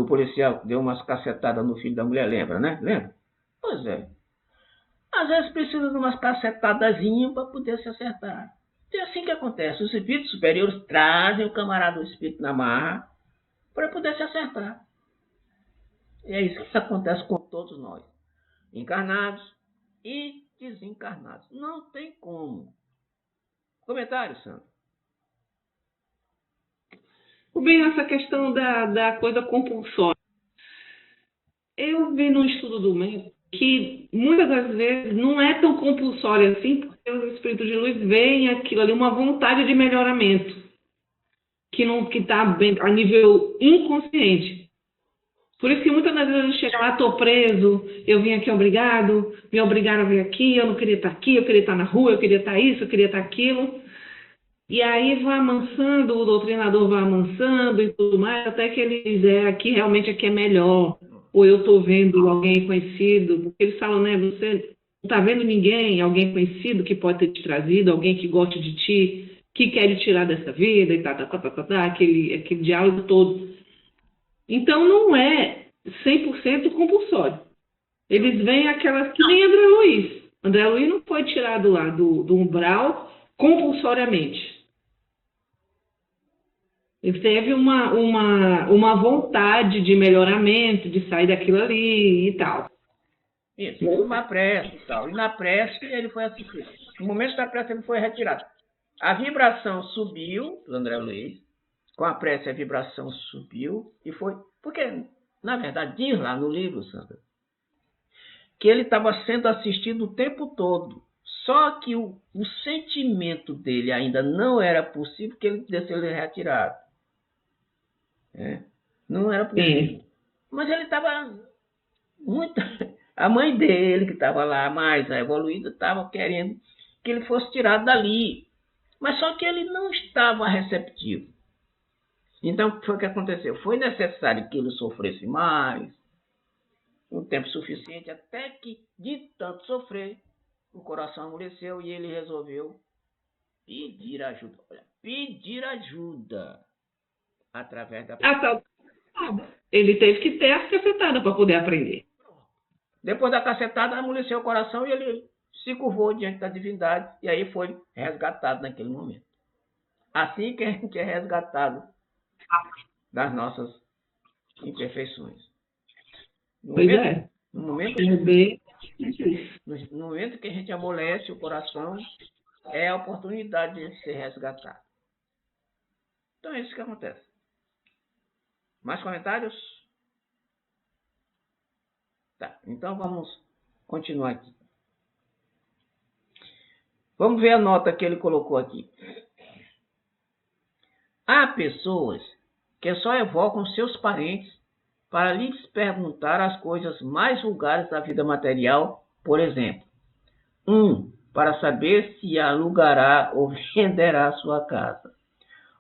policial que deu umas cacetadas no filho da mulher, lembra, né? Lembra? Pois é. Às vezes precisa de umas cacetadazinhas para poder se acertar. É assim que acontece. Os espíritos superiores trazem o camarada do espírito na marra para poder se acertar. E é isso que acontece com todos nós. Encarnados e desencarnados. Não tem como. Comentário, Sandro? Bem, essa questão da coisa compulsória. Eu vi no estudo do médico que muitas das vezes não é tão compulsório assim, porque os espíritos de luz veem aquilo ali, uma vontade de melhoramento, que não que está bem a nível inconsciente. Por isso que muitas das vezes eu chego lá, estou preso, eu vim aqui obrigado, me obrigaram a vir aqui, eu não queria estar aqui, eu queria estar na rua, eu queria estar isso, eu queria estar aquilo. E aí vai amansando, o doutrinador vai amansando e tudo mais, até que ele diz, aqui realmente aqui é melhor. Ou eu estou vendo alguém conhecido, porque eles falam, né, você não está vendo ninguém, alguém conhecido que pode ter te trazido, alguém que gosta de ti, que quer te tirar dessa vida e aquele diálogo todo. Então não é 100% compulsório. Eles veem aquelas que nem André Luiz. André Luiz não foi tirado lá do umbral compulsoriamente. Ele teve uma vontade de melhoramento, de sair daquilo ali e tal. Isso, uma prece e tal. E na prece ele foi assistido. No momento da prece ele foi retirado. A vibração subiu, do André Luiz. Com a prece a vibração subiu e foi... Porque, na verdade, diz lá no livro, Sandra, que ele estava sendo assistido o tempo todo. Só que o sentimento dele ainda não era possível que ele pudesse ser retirado. Não era possível. Mas ele estava muito... A mãe dele, que estava lá mais evoluída, estava querendo que ele fosse tirado dali. Mas só que ele não estava receptivo. Então, o que foi que aconteceu? Foi necessário que ele sofresse mais, um tempo suficiente, até que, de tanto sofrer, o coração amoleceu e ele resolveu pedir ajuda. Olha, pedir ajuda através da... Ele teve que ter a cacetada para poder aprender. Depois da cacetada, amoleceu o coração e ele se curvou diante da divindade e aí foi resgatado naquele momento. Assim que a gente é resgatado das nossas imperfeições. No momento que a gente amolece o coração, é a oportunidade de ser resgatado. Então é isso que acontece. Mais comentários? Tá, então vamos continuar aqui. Vamos ver a nota que ele colocou aqui. Há pessoas que só evocam seus parentes para lhes perguntar as coisas mais vulgares da vida material, por exemplo. 1. Para saber se alugará ou venderá sua casa.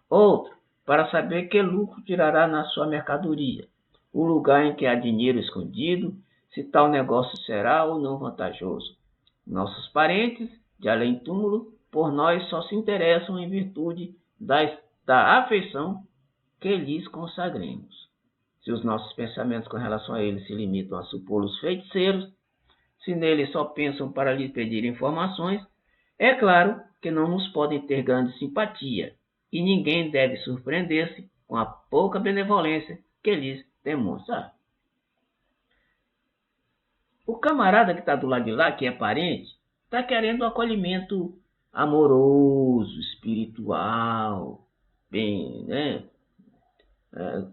Outro, para saber que lucro tirará na sua mercadoria, o lugar em que há dinheiro escondido, se tal negócio será ou não vantajoso. Nossos parentes, de além-túmulo, por nós só se interessam em virtude da afeição que lhes consagremos. Se os nossos pensamentos com relação a eles se limitam a supô-los feiticeiros, se neles só pensam para lhes pedir informações, é claro que não nos podem ter grande simpatia, e ninguém deve surpreender-se com a pouca benevolência que lhes demonstra. O camarada que está do lado de lá, que é parente, está querendo um acolhimento amoroso, espiritual, bem, né?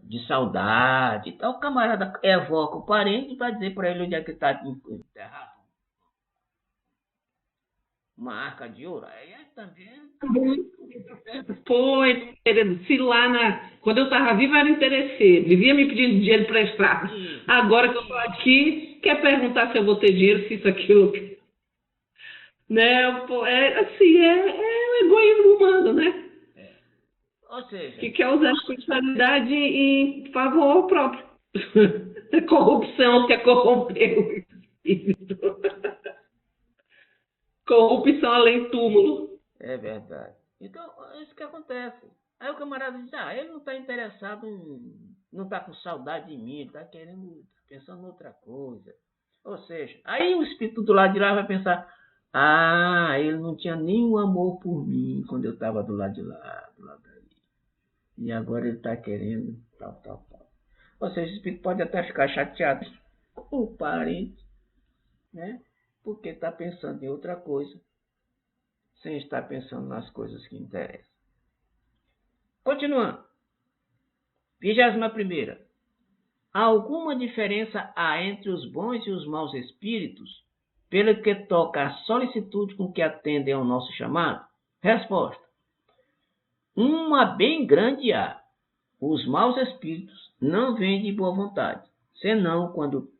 De saudade. Então o camarada evoca o parente e vai dizer para ele onde é que está enterrado. uma arca de ouro. Aí também. Foi, querido, se lá quando eu estava viva era interesseiro, vivia me pedindo dinheiro emprestado. Agora que eu estou aqui, quer perguntar se eu vou ter dinheiro, se isso, aquilo. Né? Pô, assim, é o egoísmo humano, né? Ou seja, Que quer usar a espiritualidade em favor próprio. É corrupção, quer corromper o espírito. Corrupção além túmulo. é verdade. Então, é isso que acontece. Aí o camarada diz, ele não está interessado, não está com saudade de mim, ele está querendo, pensando em outra coisa. Ou seja, aí o espírito do lado de lá vai pensar, ele não tinha nenhum amor por mim quando eu estava do lado de lá, do lado dali. E agora ele está querendo tal. Ou seja, o espírito pode até ficar chateado com o parente, né? Porque está pensando em outra coisa, sem estar pensando nas coisas que interessam. Continuando. 21ª. Alguma diferença há entre os bons e os maus espíritos, pelo que toca à solicitude com que atendem ao nosso chamado? Resposta. Uma bem grande há. Os maus espíritos não vêm de boa vontade, senão quando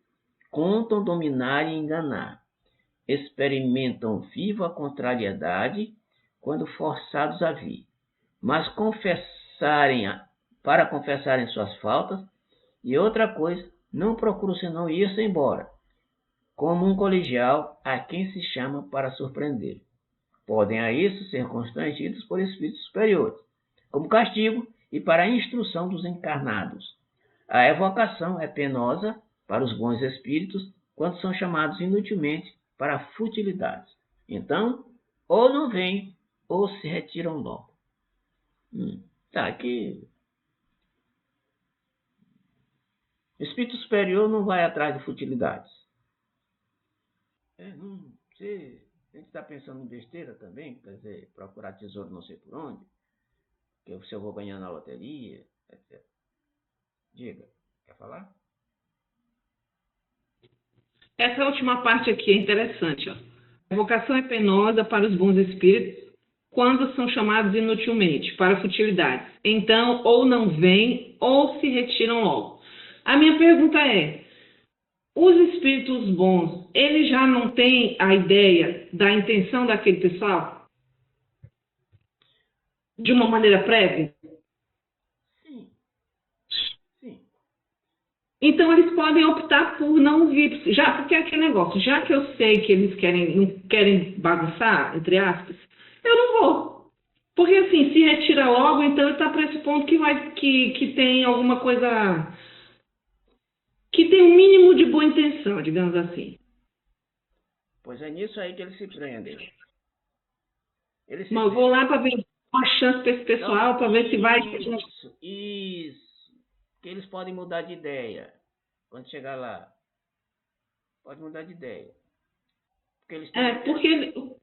contam dominar e enganar. Experimentam viva contrariedade quando forçados a vir, mas para confessarem suas faltas, e outra coisa, não procuram senão ir-se embora, como um colegial a quem se chama para surpreender. Podem a isso ser constrangidos por espíritos superiores, como castigo e para a instrução dos encarnados. A evocação é penosa para os bons espíritos quando são chamados inutilmente para futilidades. Então, ou não vêm, ou se retiram logo. Tá, aqui. O espírito superior não vai atrás de futilidades. Se a gente está pensando em besteira também, quer dizer, procurar tesouro não sei por onde, que se eu vou ganhar na loteria, etc. Diga, quer falar? Essa última parte aqui é interessante. Ó. A evocação é penosa para os bons espíritos quando são chamados inutilmente, para futilidades. Então, ou não vêm, ou se retiram logo. A minha pergunta é, os espíritos bons, eles já não têm a ideia da intenção daquele pessoal? De uma maneira prévia? Sim. Então, eles podem optar por não vir. Porque é aquele negócio, já que eu sei que eles não querem bagunçar, entre aspas, eu não vou. Porque, assim, se retira logo, então ele está pressupondo que tem alguma coisa. Que tem um mínimo de boa intenção, digamos assim. Pois é nisso aí que eles se prendem. Mas eu vou lá para ver uma chance para esse pessoal, para ver se vai. Isso. Que eles podem mudar de ideia. Quando chegar lá. Pode mudar de ideia. Porque eles têm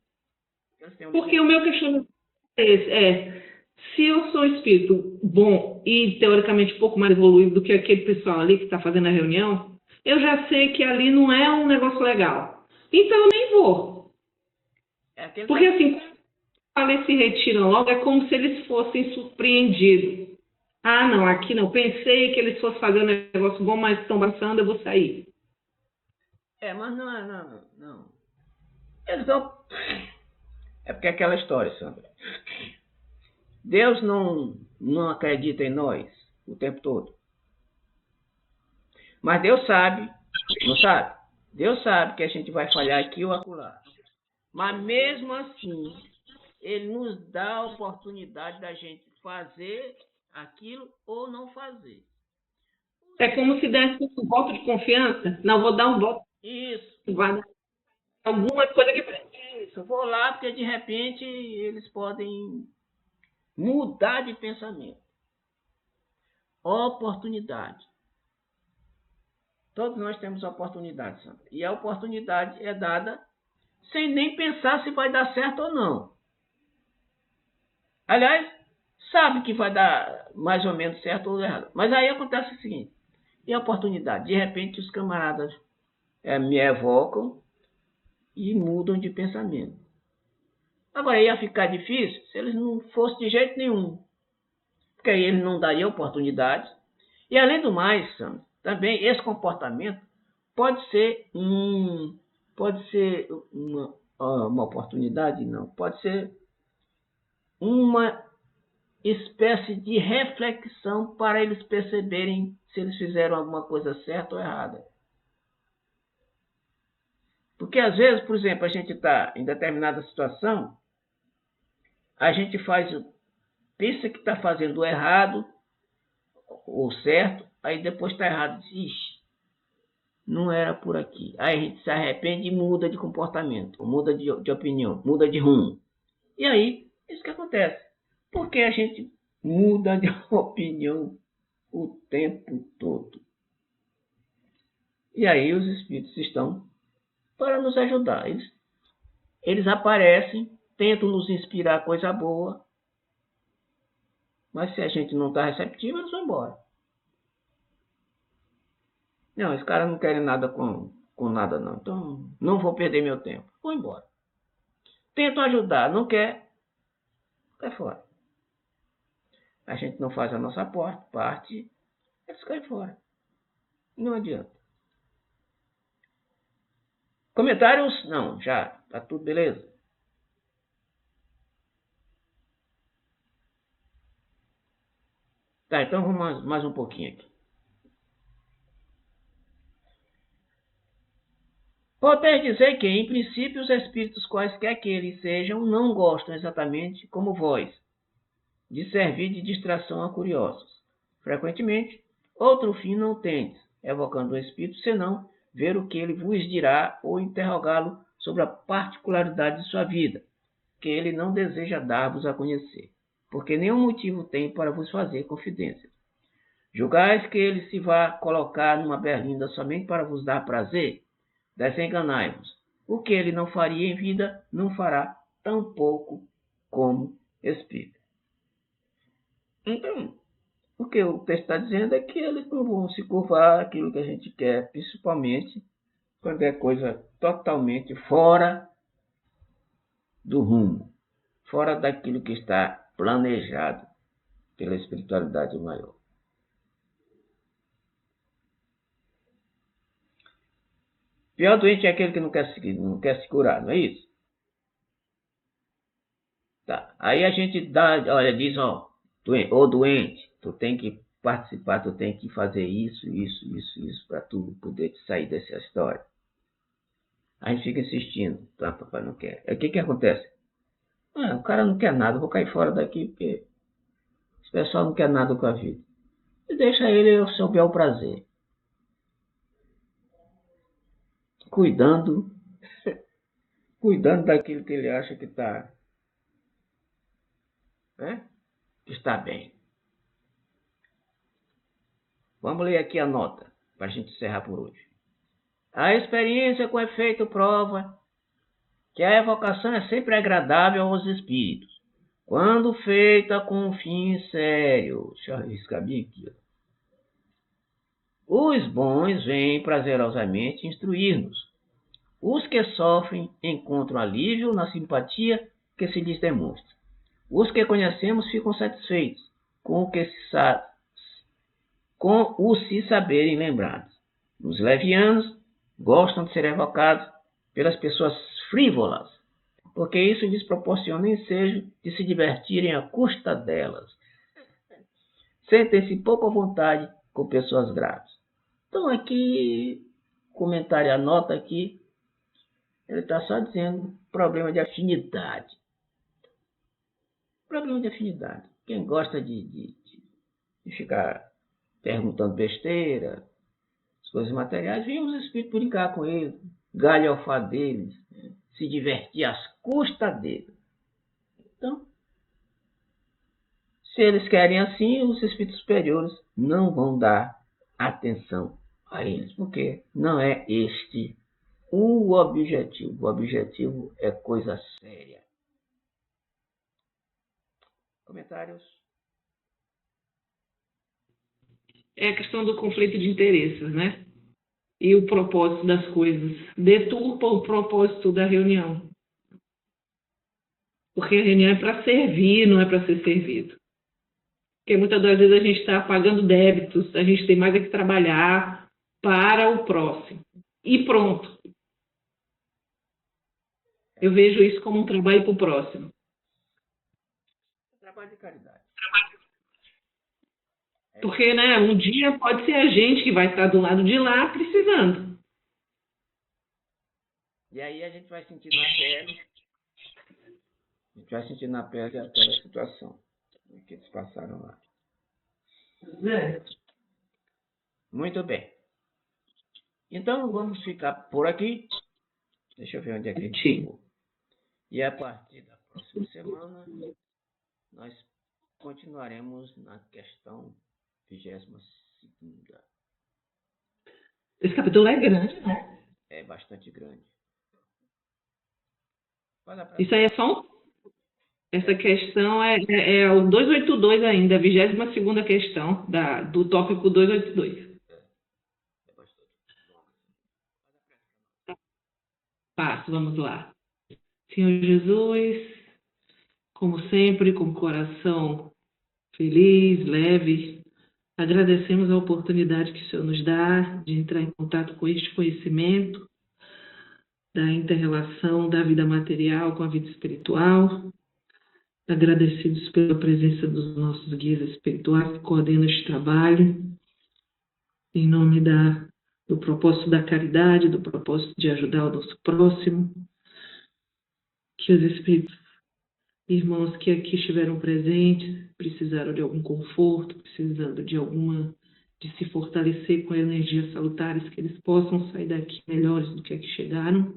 porque o meu questionamento é esse. Se eu sou um espírito bom e teoricamente um pouco mais evoluído do que aquele pessoal ali que está fazendo a reunião, eu já sei que ali não é um negócio legal. Então eu nem vou. Porque assim, quando eles se retiram logo, é como se eles fossem surpreendidos. Ah, não, aqui não. Pensei que eles fossem fazer um negócio bom, mas estão passando, eu vou sair. Mas não. Eles vão. É porque é aquela história, Sandra. Deus não acredita em nós o tempo todo. Mas Deus sabe, não sabe? Deus sabe que a gente vai falhar aqui ou acolá. Mas mesmo assim, Ele nos dá a oportunidade da gente fazer aquilo ou não fazer. É como se desse um voto de confiança. Não, vou dar um voto. Isso. Vai dar alguma coisa que isso. Eu vou lá porque de repente eles podem mudar de pensamento. Oportunidade. Todos nós temos oportunidade, Sandra. E a oportunidade é dada sem nem pensar se vai dar certo ou não. Aliás, sabe que vai dar mais ou menos certo ou errado. Mas aí acontece o seguinte. E a oportunidade? De repente os camaradas me evocam e mudam de pensamento. Agora ia ficar difícil se eles não fossem de jeito nenhum, porque aí eles não dariam oportunidade. E além do mais, também esse comportamento pode ser uma oportunidade, não, pode ser uma espécie de reflexão para eles perceberem se eles fizeram alguma coisa certa ou errada. Porque às vezes, por exemplo, a gente está em determinada situação, a gente pensa que está fazendo o errado ou certo, aí depois está errado, diz, ixi, não era por aqui. Aí a gente se arrepende e muda de comportamento, muda de opinião, muda de rumo. E aí, isso que acontece. Porque a gente muda de opinião o tempo todo. E aí os espíritos estão para nos ajudar. Eles aparecem, tentam nos inspirar coisa boa, mas se a gente não está receptivo, eles vão embora. Não, esse cara não quer nada com nada não, então não vou perder meu tempo, vou embora. Tento ajudar, não quer, cai fora. A gente não faz a nossa parte, eles caem fora. Não adianta. Comentários? Não, já. Tá tudo beleza? Tá, então vamos mais um pouquinho aqui. Poder dizer que, em princípio, os espíritos quaisquer que eles sejam não gostam exatamente como vós de servir de distração a curiosos. Frequentemente, outro fim não tendes, evocando o espírito, senão ver o que ele vos dirá ou interrogá-lo sobre a particularidade de sua vida, que ele não deseja dar-vos a conhecer, porque nenhum motivo tem para vos fazer confidências. Julgais que ele se vá colocar numa berlinda somente para vos dar prazer? Desenganai-vos. O que ele não faria em vida, não fará tão pouco como espírito. Então, o que o texto está dizendo é que eles não vão se curvar àquilo que a gente quer, principalmente quando é coisa totalmente fora do rumo, fora daquilo que está planejado pela espiritualidade maior. Pior doente é aquele que não quer se curar, não é isso? Tá. Aí a gente diz, doente, tu tem que participar, tu tem que fazer isso, para tu poder sair dessa história. A gente fica insistindo, tá, papai não quer. Aí o que acontece? O cara não quer nada, vou cair fora daqui porque esse pessoal não quer nada com a vida. E deixa ele ao seu bel prazer. Cuidando daquilo que ele acha que está, né? Que está bem. Vamos ler aqui a nota, para a gente encerrar por hoje. A experiência com efeito prova que a evocação é sempre agradável aos espíritos, quando feita com um fim sério. Deixa eu arriscar bem aqui. Os bons vêm prazerosamente instruir-nos. Os que sofrem encontram alívio na simpatia que se lhes demonstra. Os que conhecemos ficam satisfeitos com o se saberem lembrados. Os levianos gostam de ser evocados pelas pessoas frívolas, porque isso lhes proporciona ensejo de se divertirem à custa delas. Sentem-se pouco à vontade com pessoas graves. Então aqui, comentário, a nota aqui, ele está só dizendo problema de afinidade. Problema de afinidade. Quem gosta de ficar perguntando besteira, as coisas materiais, vem os espíritos brincar com eles, galhofar deles, se divertir às custas deles. Então, se eles querem assim, os espíritos superiores não vão dar atenção a eles, porque não é este o objetivo. O objetivo é coisa séria. Comentários? É a questão do conflito de interesses, né? E o propósito das coisas. Deturpa o propósito da reunião. Porque a reunião é para servir, não é para ser servido. Porque muitas das vezes a gente está pagando débitos, a gente tem mais é que trabalhar para o próximo. E pronto. Eu vejo isso como um trabalho para o próximo. Trabalho de caridade. Porque, né, um dia pode ser a gente que vai estar do lado de lá precisando. E aí a gente vai sentir na pele. A gente vai sentir na pele aquela situação que eles passaram lá. Muito bem. Então vamos ficar por aqui. Deixa eu ver onde é que a gente ficou. E a partir da próxima semana, nós continuaremos na questão 22ª. Esse capítulo é grande, né? É bastante grande. Isso aí é só um... Essa questão é o 282 ainda, a 22ª questão do tópico 282. É bastante longa. Passo, vamos lá. Senhor Jesus, como sempre, com o coração feliz, leve, agradecemos a oportunidade que o Senhor nos dá de entrar em contato com este conhecimento da inter-relação da vida material com a vida espiritual. Agradecidos pela presença dos nossos guias espirituais que coordenam este trabalho, em nome do propósito da caridade, do propósito de ajudar o nosso próximo, que os espíritos, irmãos que aqui estiveram presentes, precisaram de algum conforto, precisando de se fortalecer com energias salutares, que eles possam sair daqui melhores do que aqui chegaram,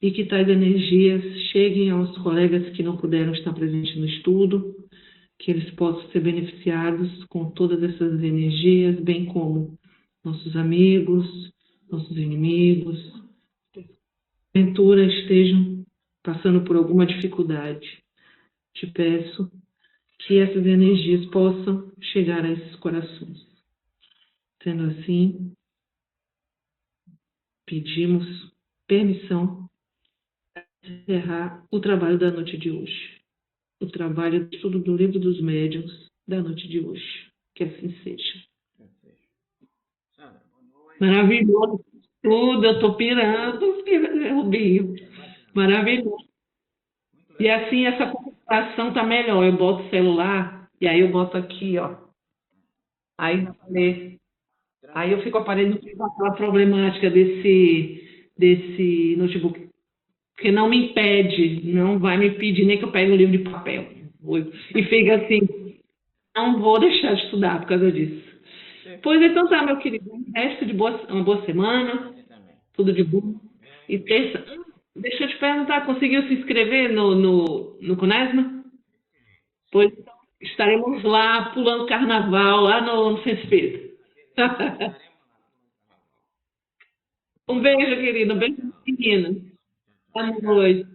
e que tais energias cheguem aos colegas que não puderam estar presentes no estudo, que eles possam ser beneficiados com todas essas energias, bem como nossos amigos, nossos inimigos, porventura estejam passando por alguma dificuldade. Te peço que essas energias possam chegar a esses corações. Sendo assim, pedimos permissão encerrar o trabalho da noite de hoje. O trabalho de estudo do Livro dos Médiuns da noite de hoje. Que assim seja. Maravilhoso. Tudo, eu estou pirando, Rubinho. Maravilhoso. E assim, essa comunicação tá melhor. Eu boto o celular e aí eu boto aqui, ó. Aí eu fico aparelhando com aquela problemática desse notebook. Porque não me impede, não vai me pedir nem que eu pegue um livro de papel. E fica assim, não vou deixar de estudar por causa disso. Pois então tá, meu querido. Resto de uma boa semana. Tudo de bom. E terça. Deixa eu te perguntar, conseguiu se inscrever no Conesma? Pois então, estaremos lá pulando carnaval, lá no Centro Espírita. Um beijo, querido. Um beijo, menina. Boa noite.